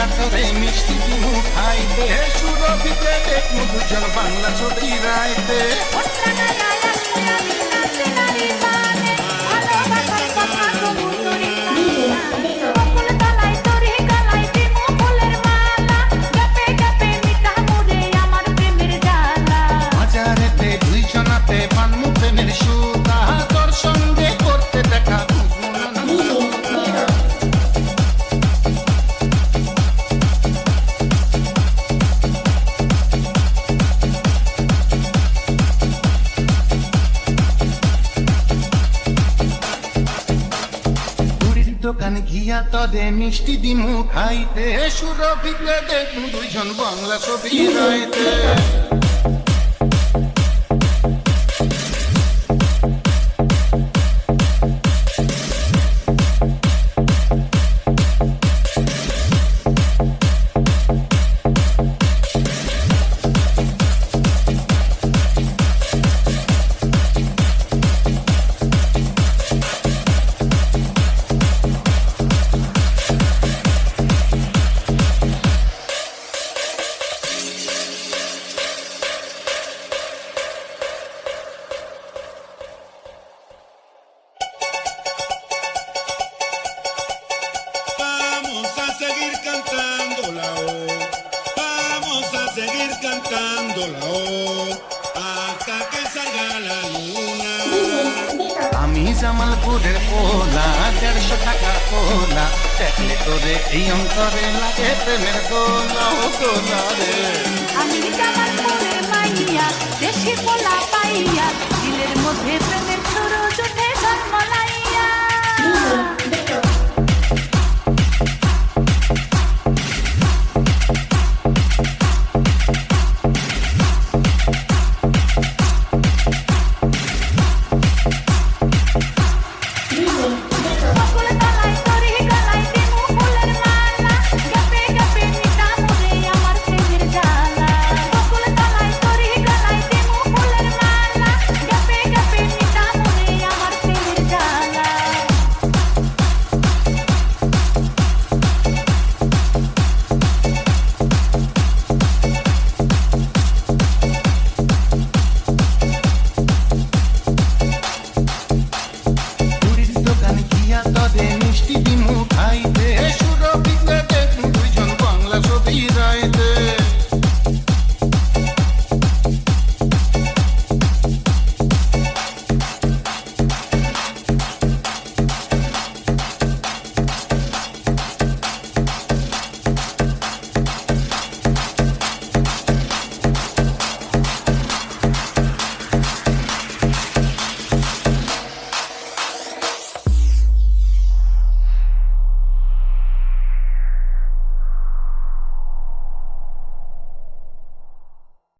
ঘিয়া তোরে মিষ্টি দিমু খাইতে সুরভিতে দেখমু দুজন বাংলা ছবি রাইতে বাজারেতে দুইজনাতে পানমু প্রেমের সুতা তোর সঙ্গে করতে দেখা দোকান ঘিয়া তদে মিষ্টি দিমু খাইতে সুরভিতে দেখমু দুইজন বাংলা ছবি রাইতে আমি জামালপুরের পোলা 150 টাকা পোলা দেখলে তোরে এই অন্তরে লাগে প্রেমের গোলা ও গোলা রে আমি জামালপুরের মাইয়া দেশি পোলা পাইয়া দিলের মধ্যে প্রেমের সুর উঠে